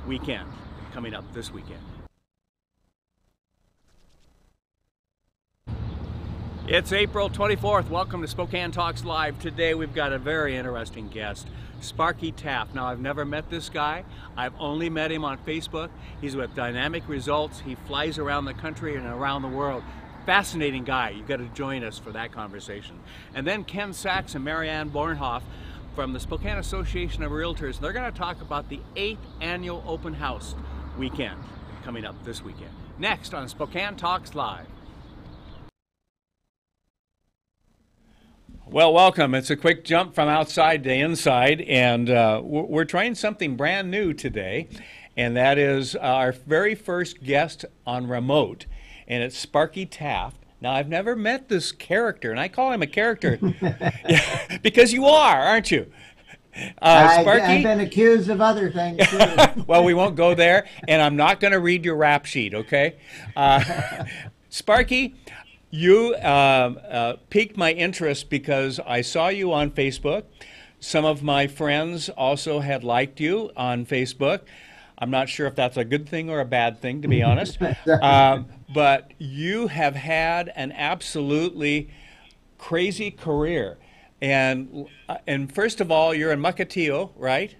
weekend coming up this weekend. It's April 24th. Welcome to Spokane Talks Live. Today we've got a very interesting guest, Sparky Taft. Now, I've never met this guy. I've only met him on Facebook. He's with Dynamic Results. He flies around the country and around the world. Fascinating guy. You've got to join us for that conversation. And then Ken Sachs and Marianne Bornhoft from the Spokane Association of Realtors. They're going to talk about the 8th Annual Open House weekend coming up this weekend. Next on Spokane Talks Live. Well, welcome. It's a quick jump from outside to inside, and we're trying something brand new today, and that is our very first guest on remote, and it's Sparky Taft. Now, I've never met this character, and I call him a character because you are, aren't you? Sparky? I've been accused of other things, too. Well, we won't go there, and I'm not going to read your rap sheet, okay? Sparky, you piqued my interest because I saw you on Facebook. Some of my friends also had liked you on Facebook. I'm not sure if that's a good thing or a bad thing, to be honest. But you have had an absolutely crazy career. And first of all, you're in Mukilteo, right?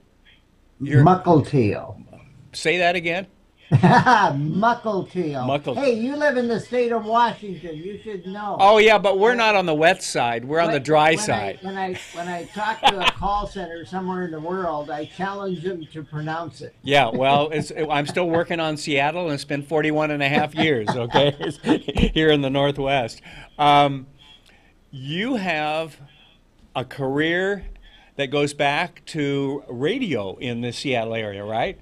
Mukilteo. Say that again. Mukilteo. Hey, you live in the state of Washington. You should know. Oh yeah, but we're not on the wet side. We're on the dry side. When I talk to a call center somewhere in the world, I challenge them to pronounce it. Yeah, well, I'm still working on Seattle, and it's been 41 and a half years. Okay, here in the Northwest. You have a career that goes back to radio in the Seattle area, right?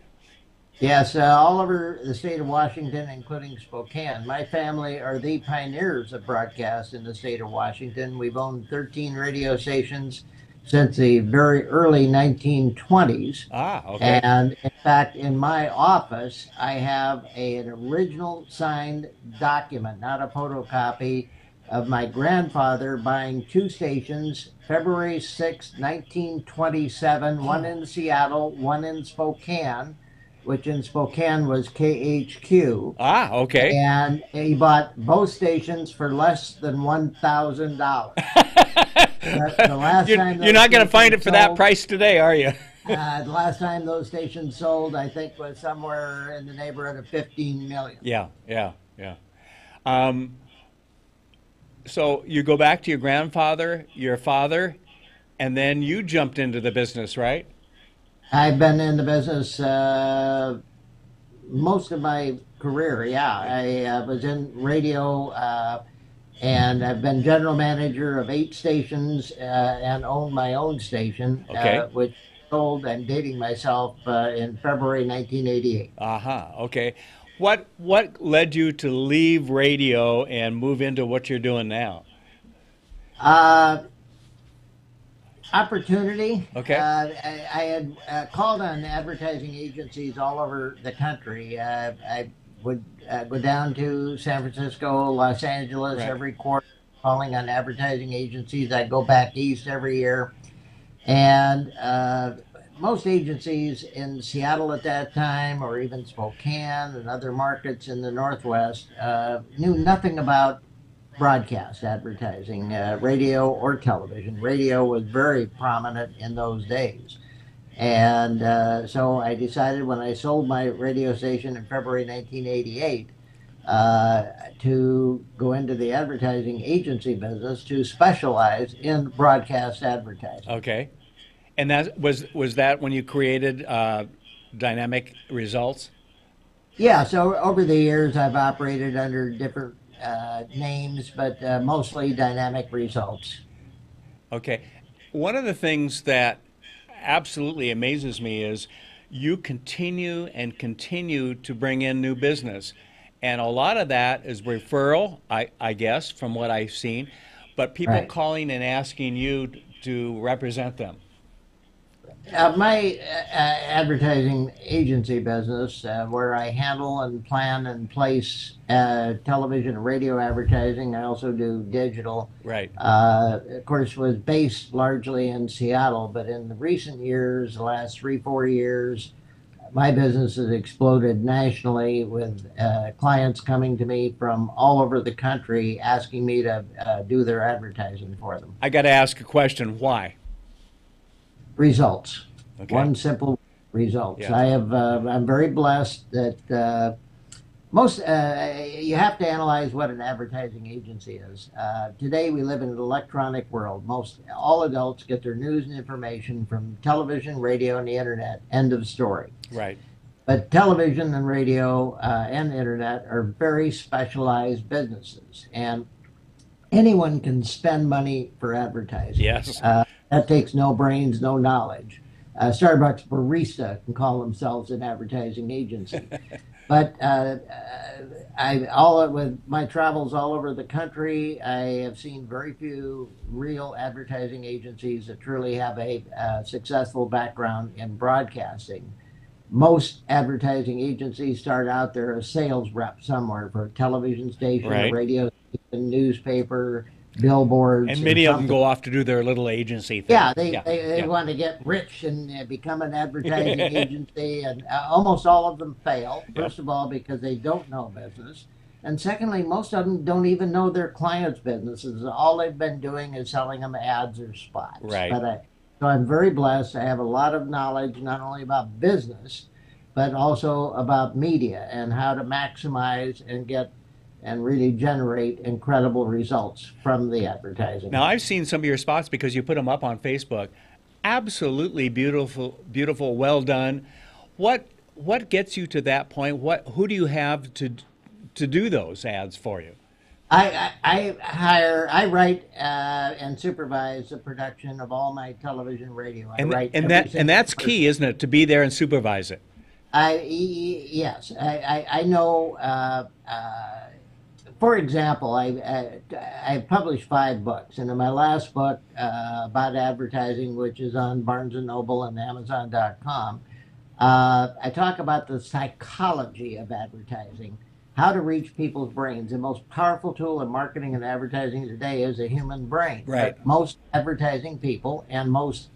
Yes, all over the state of Washington, including Spokane. My family are the pioneers of broadcast in the state of Washington. We've owned 13 radio stations since the very early 1920s. Okay. And in fact, in my office, I have an original signed document, not a photocopy, of my grandfather buying 2 stations, February 6, 1927, one in Seattle, one in Spokane, which in Spokane was KHQ. Okay. And he bought both stations for less than $1,000. The last time you're not going to find it for that price today, are you? The last time those stations sold, I think, was somewhere in the neighborhood of $15 million. Yeah. So you go back to your grandfather, your father, and then you jumped into the business, right? I've been in the business most of my career, yeah. I was in radio, and I've been general manager of 8 stations and owned my own station, which sold, I'm dating myself, in February 1988. Okay. What led you to leave radio and move into what you're doing now? Opportunity. Okay. I had called on advertising agencies all over the country. I would go down to San Francisco, Los Angeles every quarter, calling on advertising agencies. I'd go back east every year. And most agencies in Seattle at that time, or even Spokane and other markets in the Northwest, knew nothing about broadcast advertising, radio or television. Radio was very prominent in those days. And so I decided when I sold my radio station in February 1988 to go into the advertising agency business to specialize in broadcast advertising. Okay. And that was that when you created Dynamic Results? Yeah, so over the years I've operated under different names, but mostly Dynamic Results. Okay. One of the things that absolutely amazes me is you continue to bring in new business. And a lot of that is referral, I guess, from what I've seen, but people calling and asking you to represent them. My advertising agency business, where I handle and plan and place television and radio advertising, I also do digital. Right. Of course, was based largely in Seattle, but in the recent years, the last 3-4 years, my business has exploded nationally with clients coming to me from all over the country asking me to do their advertising for them. I got to ask a question. Why? Results. Okay. One simple results. Yeah. I'm very blessed that most you have to analyze what an advertising agency is. Today we live in an electronic world. Most all adults get their news and information from television, radio, and the internet. End of story. Right. But television and radio and the internet are very specialized businesses, and anyone can spend money for advertising. Yes. That takes no brains, no knowledge. Starbucks barista can call themselves an advertising agency. But with my travels all over the country, I have seen very few real advertising agencies that truly have a successful background in broadcasting. Most advertising agencies start out, they're a sales rep somewhere for a television station, Right. a radio station, newspaper, billboards. And many of them go off to do their little agency thing. Yeah, they want to get rich and become an advertising agency, and almost all of them fail. First of all, because they don't know business, and secondly, most of them don't even know their clients' businesses. All they've been doing is selling them ads or spots. Right. So I'm very blessed. I have a lot of knowledge, not only about business, but also about media and how to maximize and get and really generate incredible results from the advertising. Now, I've seen some of your spots because you put them up on Facebook. Absolutely beautiful, beautiful, well done. What gets you to that point? Who do you have to do those ads for you? I write and supervise the production of all my television, radio. And that's key, isn't it? To be there and supervise it. Yes, I know. For example, I published 5 books, and in my last book about advertising, which is on Barnes and Noble and Amazon.com, I talk about the psychology of advertising, how to reach people's brains. The most powerful tool in marketing and advertising today is the human brain. Right. But most advertising people and most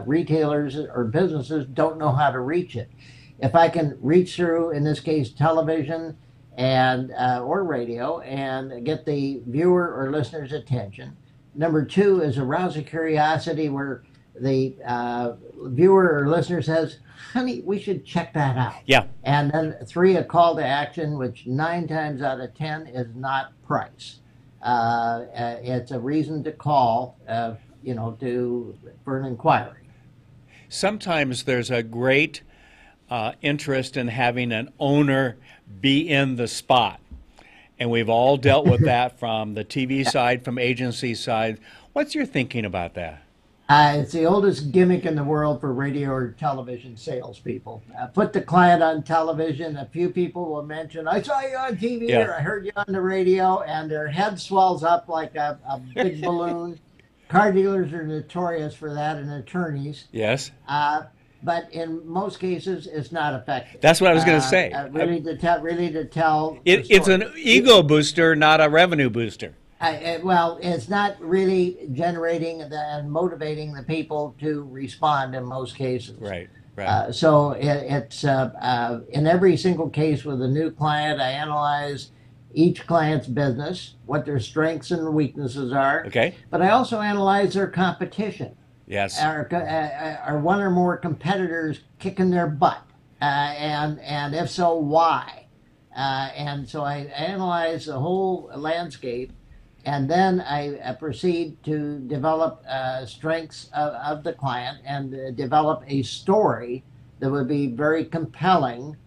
retailers or businesses don't know how to reach it. If I can reach through, in this case, television and or radio, and get the viewer or listener's attention. Number 2 is arouse a curiosity where the viewer or listener says, honey, we should check that out. Yeah. And then 3, a call to action, which 9 times out of 10 is not price. It's a reason to call, for an inquiry. Sometimes there's a great interest in having an owner be in the spot. And we've all dealt with that from the TV side, from agency side. What's your thinking about that? It's the oldest gimmick in the world for radio or television salespeople. Put the client on television. A few people will mention, I saw you on TV or I heard you on the radio, and their head swells up like a big balloon. Car dealers are notorious for that, and attorneys. Yes. But in most cases, it's not effective. That's what I was going to say. Really to tell. It's an ego booster, not a revenue booster. Well, it's not really generating and motivating the people to respond in most cases. Right. So it's in every single case with a new client, I analyze each client's business, what their strengths and weaknesses are. Okay. But I also analyze their competition. Yes. Are one or more competitors kicking their butt? And if so, why? And so I analyze the whole landscape, and then I proceed to develop strengths of the client and develop a story that would be very compelling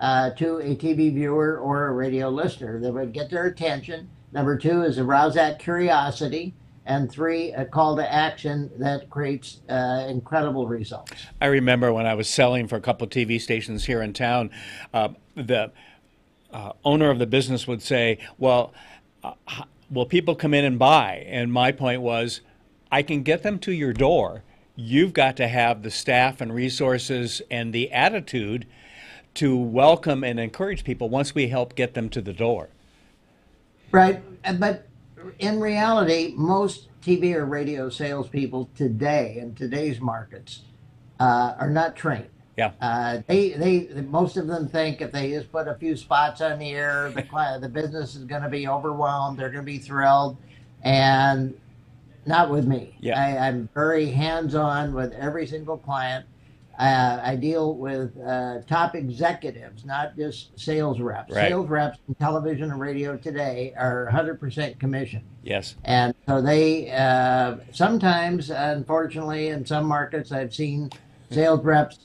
to a TV viewer or a radio listener that would get their attention. Number 2 is arouse that curiosity. And 3, a call to action that creates incredible results. I remember when I was selling for a couple of TV stations here in town, the owner of the business would say, well, will people come in and buy? And my point was, I can get them to your door. You've got to have the staff and resources and the attitude to welcome and encourage people once we help get them to the door. Right, but in reality, most TV or radio salespeople today, in today's markets, are not trained. Yeah. Most of them think if they just put a few spots on the air, the business is going to be overwhelmed. They're going to be thrilled, and not with me. Yeah. I'm very hands-on with every single client. I deal with top executives, not just sales reps. Right. Sales reps in television and radio today are 100% commission. Yes. And so they sometimes, unfortunately, in some markets, I've seen sales reps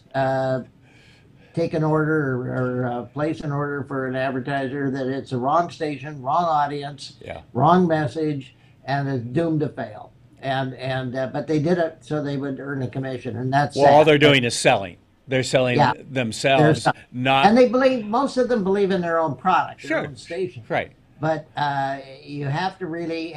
take an order or place an order for an advertiser that it's the wrong station, wrong audience, wrong message, and is doomed to fail. But they did it so they would earn a commission, and that's well, sad. all they're doing is selling. They're selling themselves, not. And most of them believe in their own product, their own station. Right. But you have to really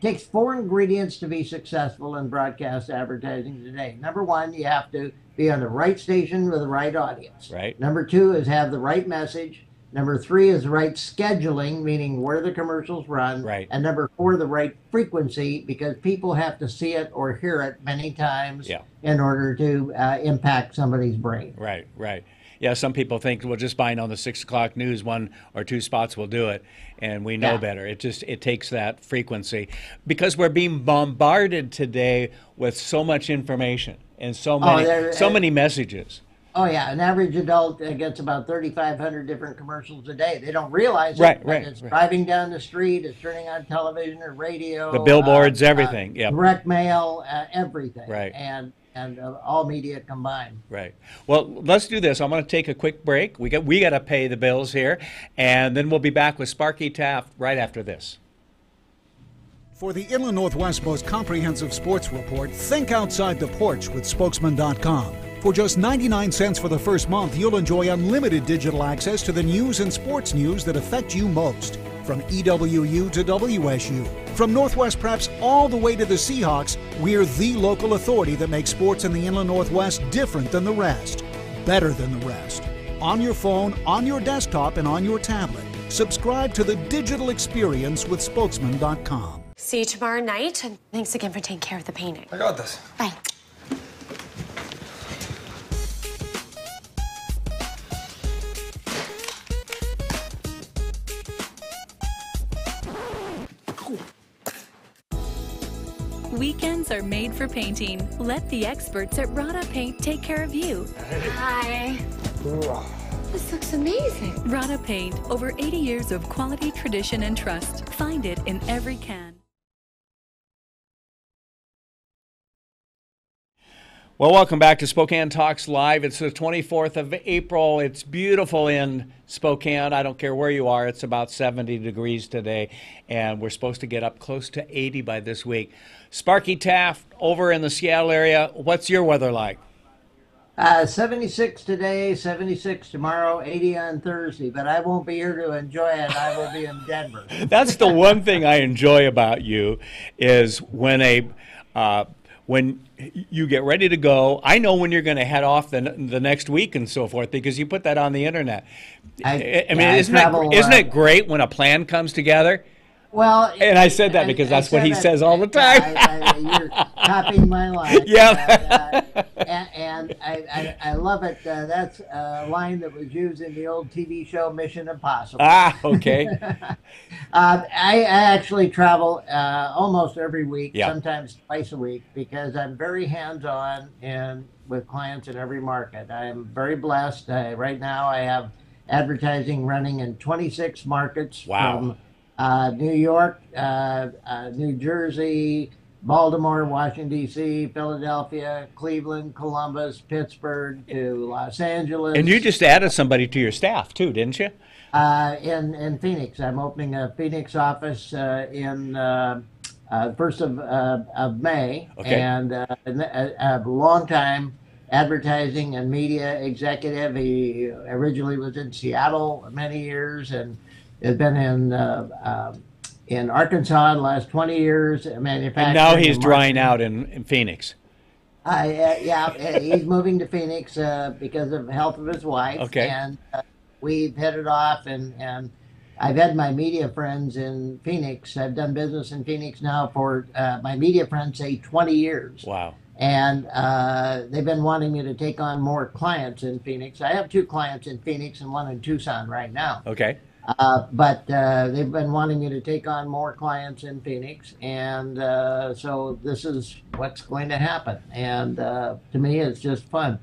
takes 4 ingredients to be successful in broadcast advertising today. Number 1, you have to be on the right station with the right audience. Right. Number 2 is have the right message. Number 3 is the right scheduling, meaning where the commercials run. Right. And number 4, the right frequency, because people have to see it or hear it many times in order to impact somebody's brain. Right, right. Yeah, some people think, well, just buying on the 6 o'clock news, 1 or 2 spots will do it, and we know better. It takes that frequency, because we're being bombarded today with so much information and so many messages. Oh yeah, an average adult gets about 3,500 different commercials a day. They don't realize it. It's driving down the street, it's turning on television or radio, the billboards, everything. Direct mail, everything. Right. And all media combined. Right. Well, let's do this. I'm going to take a quick break. We got to pay the bills here, and then we'll be back with Sparky Taft right after this. For the Inland Northwest's most comprehensive sports report, think outside the porch with Spokesman.com. For just 99 cents for the first month, you'll enjoy unlimited digital access to the news and sports news that affect you most. From EWU to WSU, from Northwest Preps all the way to the Seahawks, we're the local authority that makes sports in the Inland Northwest different than the rest, better than the rest. On your phone, on your desktop, and on your tablet. Subscribe to the digital experience with Spokesman.com. See you tomorrow night, and thanks again for taking care of the painting. I got this. Bye. Weekends are made for painting. Let the experts at Rada Paint take care of you. Hi. This looks amazing. Rada Paint, over 80 years of quality, tradition, and trust. Find it in every can. Well, welcome back to Spokane Talks Live. It's the 24th of April. It's beautiful in Spokane. I don't care where you are. It's about 70 degrees today, and we're supposed to get up close to 80 by this week. Sparky Taft, over in the Seattle area, what's your weather like? 76 today, 76 tomorrow, 80 on Thursday, but I won't be here to enjoy it. I will be in Denver. That's the one thing I enjoy about you is when you get ready to go, I know when you're going to head off the next week and so forth, because you put that on the internet. I mean, isn't it great when a plan comes together? Well, and I said that because that's what he says all the time. You're copying my line. Yeah. And I love it. That's a line that was used in the old TV show Mission Impossible. Ah, okay. I actually travel almost every week, sometimes twice a week, because I'm very hands-on with clients in every market. I'm very blessed. Right now I have advertising running in 26 markets. Wow. From New York, New Jersey, Baltimore, Washington, D.C., Philadelphia, Cleveland, Columbus, Pittsburgh, to Los Angeles. And you just added somebody to your staff, too, didn't you? In Phoenix. I'm opening a Phoenix office in 1st of May. Okay. And a long-time advertising and media executive. He originally was in Seattle many years and has been in Arkansas the last 20 years, manufacturing. And now he's drying out in Phoenix. He's moving to Phoenix because of the health of his wife. Okay. And we've headed off, and I've had my media friends in Phoenix. I've done business in Phoenix now for, my media friends say, 20 years. Wow. And they've been wanting me to take on more clients in Phoenix. I have 2 clients in Phoenix and 1 in Tucson right now. Okay. But they've been wanting me to take on more clients in Phoenix, and so this is what's going to happen. And to me, it's just fun.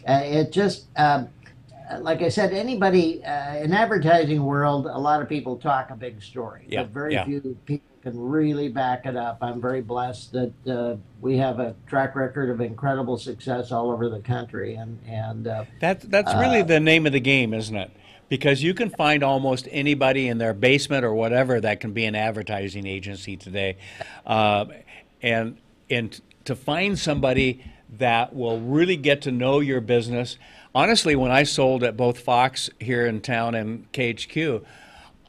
It just, like I said, anybody in advertising world, a lot of people talk a big story, but very few people can really back it up. I'm very blessed that we have a track record of incredible success all over the country, and that's really the name of the game, isn't it? Because you can find almost anybody in their basement or whatever that can be an advertising agency today. And to find somebody that will really get to know your business. Honestly, when I sold at both Fox here in town and KHQ,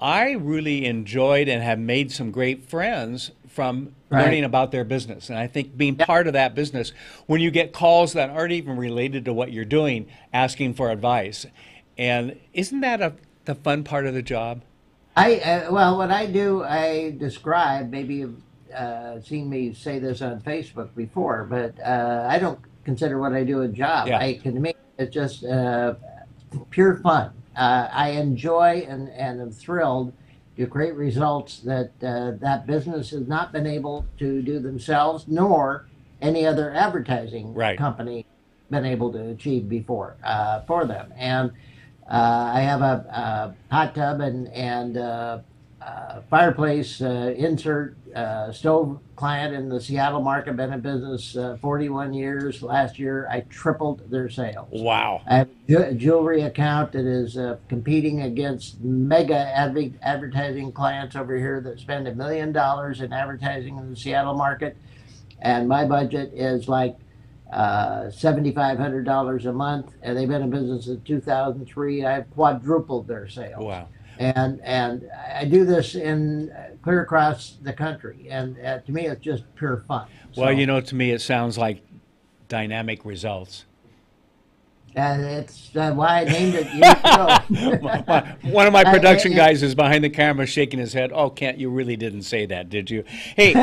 I really enjoyed and have made some great friends from learning about their business. And I think being part of that business, when you get calls that aren't even related to what you're doing, asking for advice. And isn't that the fun part of the job? Well, what I do, I describe, maybe you've seen me say this on Facebook before, but I don't consider what I do a job. To me, it's just pure fun. I enjoy and am thrilled to create results that that business has not been able to do themselves, nor any other advertising company been able to achieve before for them. And I have a hot tub and fireplace insert stove client in the Seattle market. Been in business 41 years. Last year, I tripled their sales. Wow. I have a jewelry account that is competing against mega advertising clients over here that spend $1 million in advertising in the Seattle market. And my budget is like $7,500 a month, and they've been in business since 2003. I've quadrupled their sales. Wow. And I do this in clear across the country, and to me, it's just pure fun. Well, you know, to me, it sounds like dynamic results. And it's why I named it years ago. One of my production guys is behind the camera shaking his head. Oh, Kent, you really didn't say that, did you? Hey,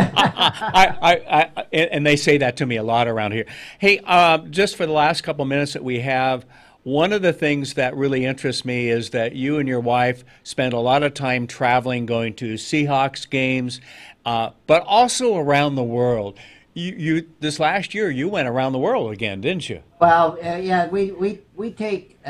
and they say that to me a lot around here. Hey, just for the last couple minutes that we have, one of the things that really interests me is that you and your wife spend a lot of time traveling, going to Seahawks games, but also around the world. You this last year, you went around the world again, didn't you? Well, yeah, we take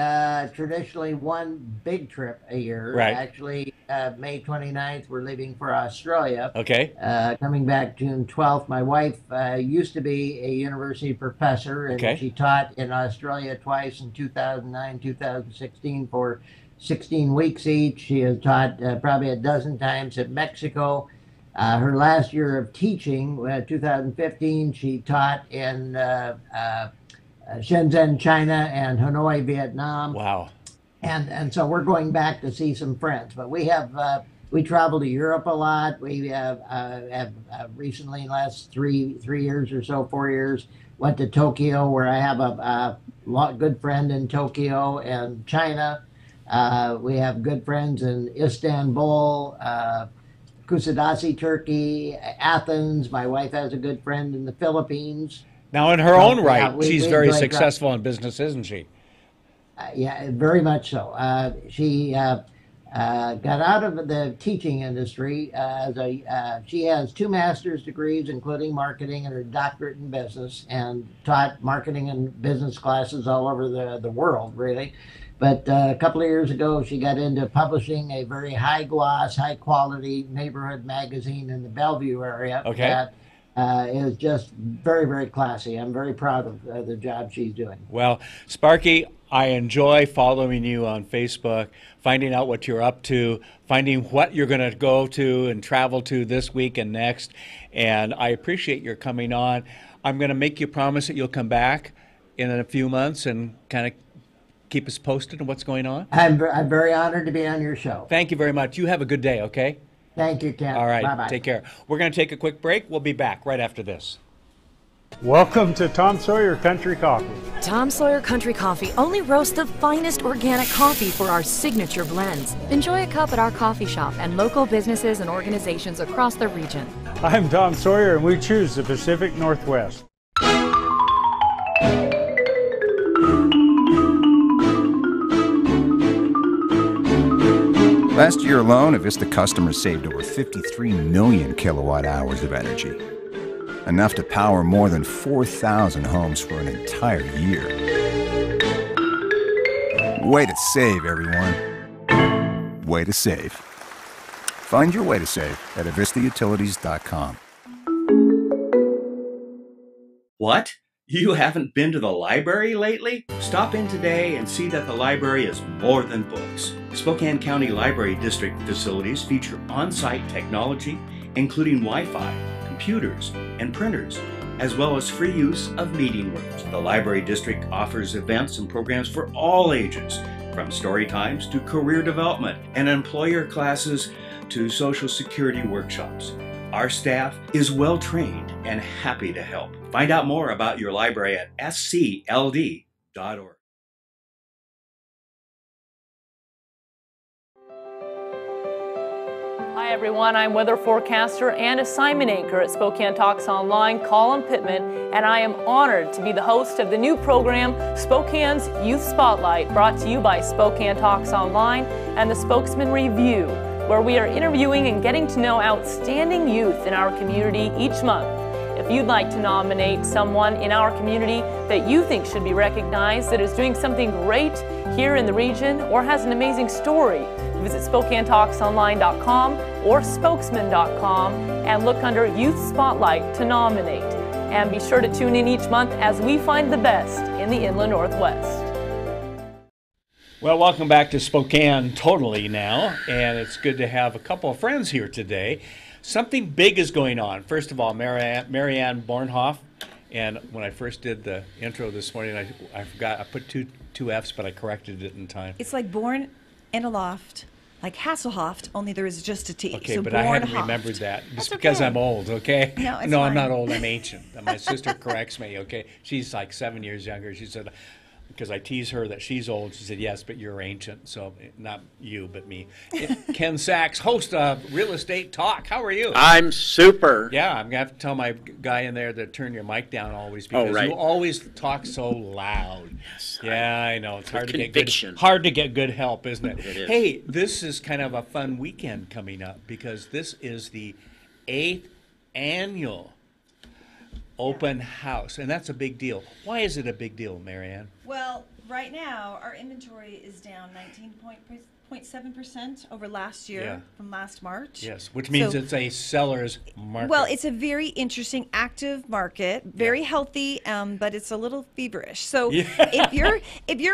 traditionally one big trip a year. Right. Actually, May 29th, we're leaving for Australia. Okay. Coming back June 12th. My wife used to be a university professor, and she taught in Australia twice in 2009, 2016 for 16 weeks each. She has taught probably a dozen times in Mexico. Her last year of teaching, 2015, she taught in Shenzhen, China, and Hanoi, Vietnam. Wow. And so we're going back to see some friends. But we travel to Europe a lot. We have recently, last three years or so, 4 years, went to Tokyo, where I have a good friend in Tokyo and China. We have good friends in Istanbul, Kusadasi, Turkey, Athens. My wife has a good friend in the Philippines. Now, in her own right, she's very successful in business, isn't she? Yeah, very much so. She got out of the teaching industry. She has 2 master's degrees, including marketing, and her doctorate in business, and taught marketing and business classes all over the world, really. But a couple of years ago, she got into publishing a very high gloss, high quality neighborhood magazine in the Bellevue area. Okay. That is just very, very classy. I'm very proud of the job she's doing. Well, Sparky, I enjoy following you on Facebook, finding out what you're up to, finding what you're going to go to and travel to this week and next. And I appreciate your coming on. I'm going to make you promise that you'll come back in a few months and kind of keep us posted on what's going on. I'm very honored to be on your show. Thank you very much. You have a good day, okay? Thank you, Ken. All right. Bye-bye. Take care. We're going to take a quick break. We'll be back right after this. Welcome to Tom Sawyer Country Coffee. Tom Sawyer Country Coffee only roasts the finest organic coffee for our signature blends. Enjoy a cup at our coffee shop and local businesses and organizations across the region. I'm Tom Sawyer, and we choose the Pacific Northwest. Last year alone, Avista customers saved over 53 million kilowatt hours of energy. Enough to power more than 4,000 homes for an entire year. Way to save, everyone. Way to save. Find your way to save at avistautilities.com. What? You haven't been to the library lately? Stop in today and see that the library is more than books. Spokane County Library District facilities feature on-site technology, including Wi-Fi, computers, and printers, as well as free use of meeting rooms. The Library District offers events and programs for all ages, from story times to career development and employer classes to Social Security workshops. Our staff is well trained and happy to help. Find out more about your library at scld.org. Hi everyone, I'm weather forecaster and assignment anchor at Spokane Talks Online, Colin Pittman, and I am honored to be the host of the new program, Spokane's Youth Spotlight, brought to you by Spokane Talks Online and the Spokesman Review, where we are interviewing and getting to know outstanding youth in our community each month. If you'd like to nominate someone in our community that you think should be recognized, that is doing something great here in the region or has an amazing story, visit SpokaneTalksOnline.com or Spokesman.com and look under Youth Spotlight to nominate. And be sure to tune in each month as we find the best in the Inland Northwest. Well, welcome back to Spokane Totally now, and it's good to have a couple of friends here today. Something big is going on. First of all, Marianne Bornhoft, and when I first did the intro this morning, I forgot, I put two F's, but I corrected it in time. It's like born in a loft, like Hasselhoff, only there is just a T. Okay, so but I hadn't remembered that. It's because I'm old, okay? No, it's no, fine. I'm not old, I'm ancient. My sister corrects me, okay? She's like 7 years younger. She said, because I tease her that she's old, she said, yes, but you're ancient. So not you, but me. Ken Sachs, host of Real Estate Talk. How are you? I'm super. Yeah, I'm going to have to tell my guy in there to turn your mic down always because you always talk so loud. Yes. Yeah, I know. It's hard to get good help, isn't it? It is. Hey, this is kind of a fun weekend coming up because this is the 8th annual Open House, and that's a big deal. Why is it a big deal, Marianne? Well, right now our inventory is down 19.7% over last year from last March. Yes, which means it's a seller's market. Well, it's a very interesting, active market, very healthy, but it's a little feverish. So if you're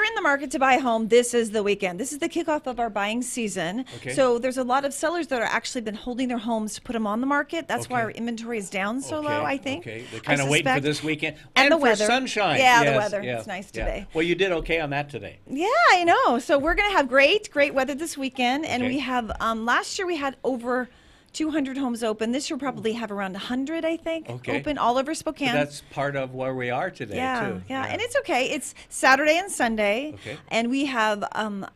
in the market to buy a home, this is the weekend. This is the kickoff of our buying season. Okay. So there's a lot of sellers that are actually been holding their homes to put them on the market. That's why our inventory is down so low, I think. Okay, they're kind of waiting for this weekend. And the weather. For sunshine. Yeah, the weather. It's nice today. Well, you did okay on that today. Yeah, I know. So we're going to have great weather this weekend, and we have last year we had over 200 homes open. This year we'll probably have around 100, I think, open all over Spokane. So that's part of where we are today, too. Yeah, and it's okay. It's Saturday and Sunday, and we have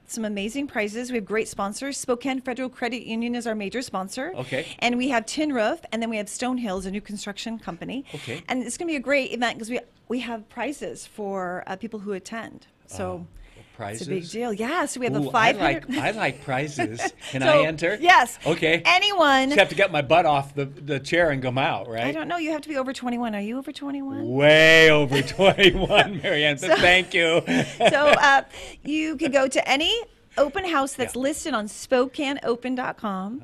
some amazing prizes. We have great sponsors. Spokane Federal Credit Union is our major sponsor. And we have Tin Roof, and then we have Stone Hills, a new construction company. And it's going to be a great event because we have prizes for people who attend. So. Prizes? It's a big deal. Yeah, so we have a 500. I like prizes. Can I enter? Yes. Okay. Anyone. Just have to get my butt off the chair and come out, right? I don't know. You have to be over 21. Are you over 21? Way over 21, Marianne. But thank you. So you can go to any open house that's listed on SpokaneOpen.com.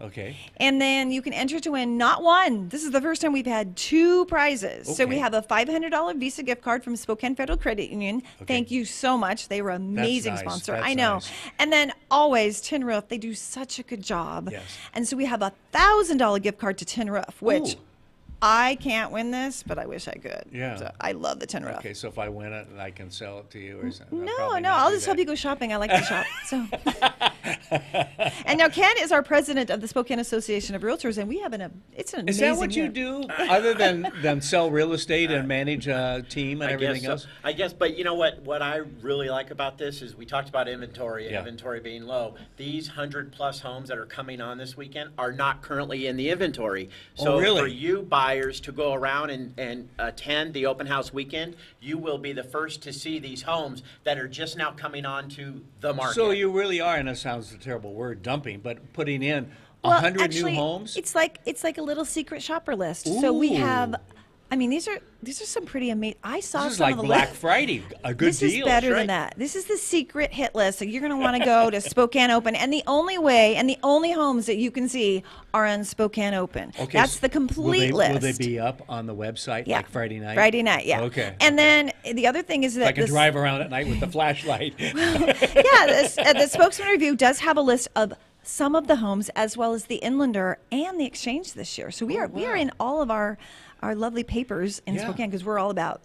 And then you can enter to win not one. This is the first time we've had 2 prizes. So we have a $500 Visa gift card from Spokane Federal Credit Union. Thank you so much. They were an amazing sponsor. I know. And then always Tin Roof. They do such a good job. And so we have a $1,000 gift card to Tin Roof, which I can't win this, but I wish I could. Yeah. So I love the Tin Roof. Okay, so if I win it, I can sell it to you or something? No, I'll just help you go shopping. I like to shop. So. And now Ken is our president of the Spokane Association of Realtors, and we have it's an amazing Is that what you do, other than sell real estate and manage a team and everything else? I guess, but you know what I really like about this is we talked about inventory and inventory being low. These 100+ homes that are coming on this weekend are not currently in the inventory. So for you buyers to go around and attend the open house weekend, you will be the first to see these homes that are just now coming onto the market. So you really are in a sounds a terrible word, dumping, but putting in 100 new homes. It's like a little secret shopper list. Ooh. So we have. I mean, these are some pretty amazing. I saw this is some like of the Black Friday, a good deal. This is better than that. This is the secret hit list. So you're going to want to go to Spokane Open, and the only way and the only homes that you can see are on Spokane Open. Okay, that's the complete list. Will they be up on the website like Friday night? Friday night, yeah. Okay. And then the other thing is that I can drive around at night with the flashlight. The Spokesman Review does have a list of some of the homes as well as the Inlander and the Exchange this year. So we are in all of our lovely papers in Spokane, because we're all about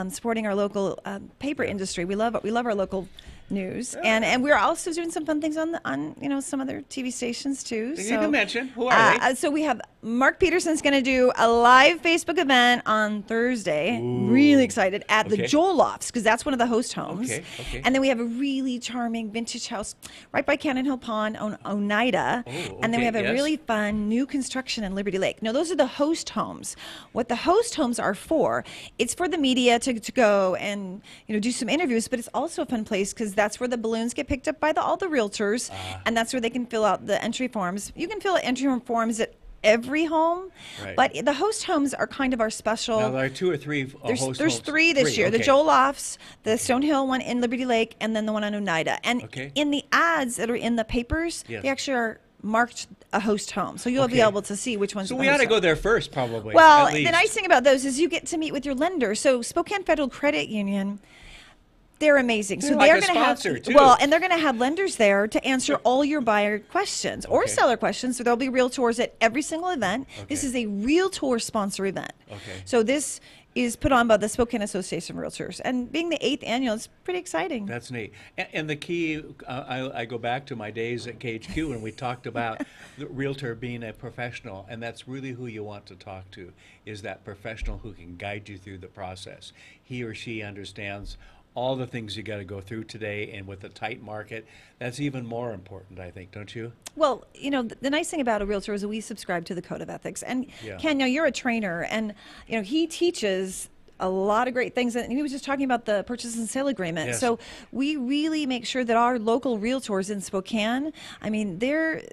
supporting our local paper industry. We love our local news, and we're also doing some fun things on some other TV stations too. You can mention who are they? So we have Mark Peterson's going to do a live Facebook event on Thursday. Ooh. Really excited at the Joel Lofts, because that's one of the host homes. Okay. And then we have a really charming vintage house right by Cannon Hill Pond on Oneida. And then we have a really fun new construction in Liberty Lake. Now those are the host homes. What the host homes are for, it's for the media to go and do some interviews, but it's also a fun place because that's where the balloons get picked up by all the realtors, and that's where they can fill out the entry forms. You can fill out entry forms at every home, but the host homes are kind of our special. Now there are 2 or 3 host homes. There's 3 this year. The Joel Lofts, the Stonehill one in Liberty Lake, and then the one on Oneida. And in the ads that are in the papers, they actually are marked a host home, so you'll be able to see which ones. So we ought to go there first, probably. Well, the nice thing about those is you get to meet with your lender. So Spokane Federal Credit Union, they're amazing. They're like going to have and they're going to have lenders there to answer all your buyer questions or seller questions. So there'll be realtors at every single event. This is a realtor sponsor event. So this is put on by the Spokane Association of Realtors, and being the 8th annual, it's pretty exciting. That's neat. And the key, I go back to my days at KHQ when we talked about the realtor being a professional, and that's really who you want to talk to, is that professional who can guide you through the process. He or she understands all the things you got to go through today, and with a tight market, that's even more important, I think, don't you? Well, the nice thing about a realtor is that we subscribe to the Code of Ethics. And Ken, you're a trainer, and he teaches a lot of great things, and he was just talking about the purchase and sale agreement. So we really make sure that our local realtors in Spokane, I mean, they're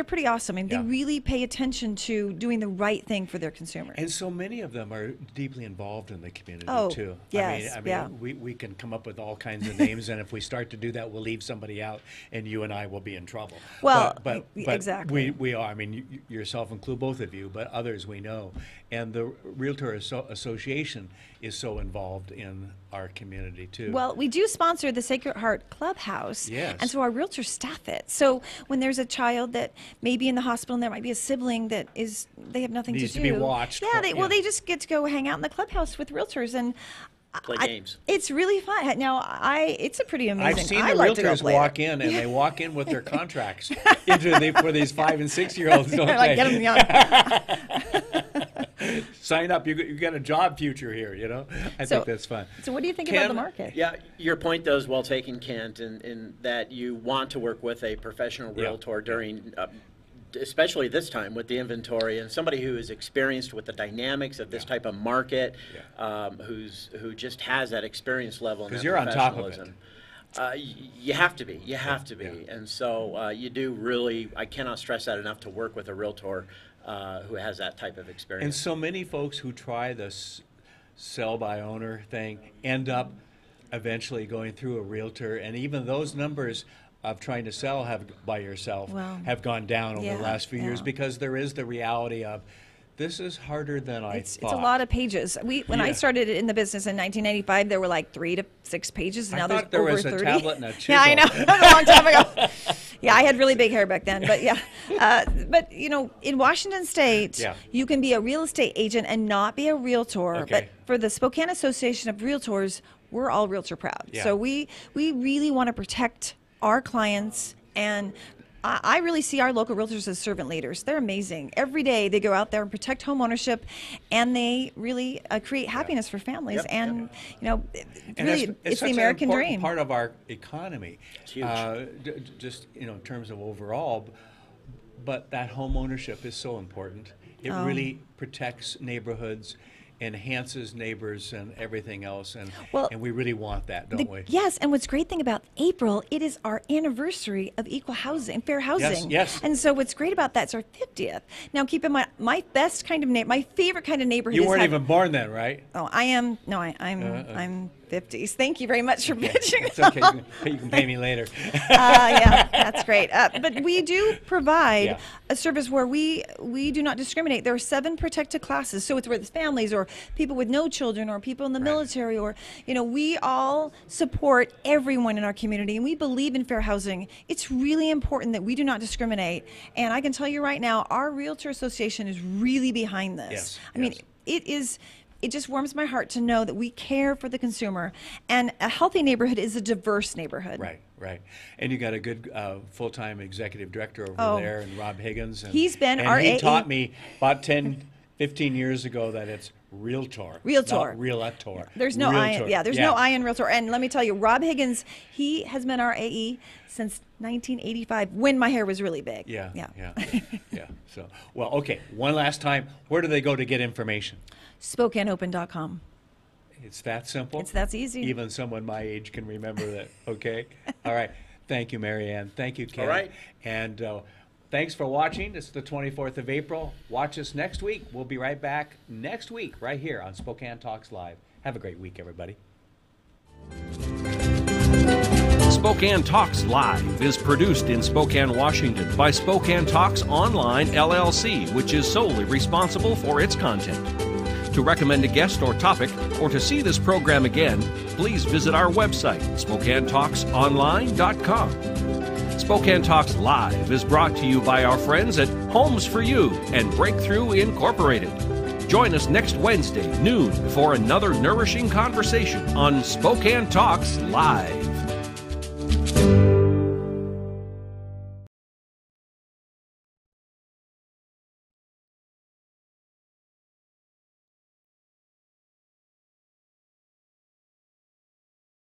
pretty awesome. I mean, they really pay attention to doing the right thing for their consumers. And so many of them are deeply involved in the community too. Yes, I mean, we can come up with all kinds of names, and if we start to do that, we'll leave somebody out, and you and I will be in trouble. Well, but exactly. We are. I mean, yourself include, both of you, but others we know. And the Realtor Association is so involved in our community too. Well, we do sponsor the Sacred Heart Clubhouse, and so our realtors staff it. So when there's a child that may be in the hospital and there might be a sibling that they have nothing needs to do. Needs to be watched. Yeah, they just get to go hang out in the clubhouse with realtors and play games. It's really fun. Now, it's a pretty amazing. I've seen the realtors walk in, and they walk in with their contracts for these 5- and 6-year-olds. Don't like, get them young. Sign up. You got a job future here. I think that's fun. So, what do you think about the market? Yeah, your point though is well taken, Kent, in that you want to work with a professional realtor during. Especially this time with the inventory, and somebody who is experienced with the dynamics of this type of market, who just has that experience level. Because you're on top of it. You have to be. You have to be. And so you do really. I cannot stress that enough, to work with a realtor who has that type of experience. And so many folks who try this sell by owner thing end up eventually going through a realtor, and even those numbers of trying to sell by yourself have gone down over the last few years, because there is the reality of this is harder than I thought. It's a lot of pages. When I started in the business in 1995, there were like 3 to 6 pages, and now there's over 30. There was a tablet and a chisel. Yeah, I know. That was a long time ago. Yeah, I had really big hair back then, but but in Washington State, you can be a real estate agent and not be a realtor. But for the Spokane Association of Realtors, we're all realtor proud. So we really want to protect our clients, and I really see our local realtors as servant leaders. They're amazing. Every day they go out there and protect home ownership, and they create happiness for families. And really, it's the American dream. Part of our economy. It's huge. Just in terms of overall, but that home ownership is so important. It really protects neighborhoods. enhances neighbors and everything else, and we really want that, don't we? Yes, and what's great thing about April, it is our anniversary of equal housing, fair housing. Yes. And so what's great about that, it's our 50th. Now keep in mind, my best kind of my favorite kind of neighborhood. You weren't even born then, right? Oh, I am. No, I'm 50s. Thank you very much for pitching. It's okay. You can pay me later. Yeah, that's great. But we do provide a service where we do not discriminate. There are 7 protected classes. So it's where it's families or people with no children or people in the military, or, we all support everyone in our community, and we believe in fair housing. It's really important that we do not discriminate. And I can tell you right now, our Realtor Association is really behind this. Yes, I mean, it just warms my heart to know that we care for the consumer. And a healthy neighborhood is a diverse neighborhood. Right. And you got a good full-time executive director over there, and Rob Higgins. And he's been our he taught me about 10, 15 years ago that it's realtor. Not realtor. There's no I. Yeah, there's no I in realtor. And let me tell you, Rob Higgins, he has been our AE since 1985, when my hair was really big. Yeah. So, okay. One last time, where do they go to get information? SpokaneOpen.com. It's that simple? It's that easy. Even someone my age can remember that, okay? All right. Thank you, Marianne. Thank you, Ken. All right. And thanks for watching. It's the 24th of April. Watch us next week. We'll be right back next week right here on Spokane Talks Live. Have a great week, everybody. Spokane Talks Live is produced in Spokane, Washington by Spokane Talks Online, LLC, which is solely responsible for its content. To recommend a guest or topic, or to see this program again, please visit our website, SpokaneTalksOnline.com. Spokane Talks Live is brought to you by our friends at Homes for You and Breakthrough Incorporated. Join us next Wednesday, noon, for another nourishing conversation on Spokane Talks Live.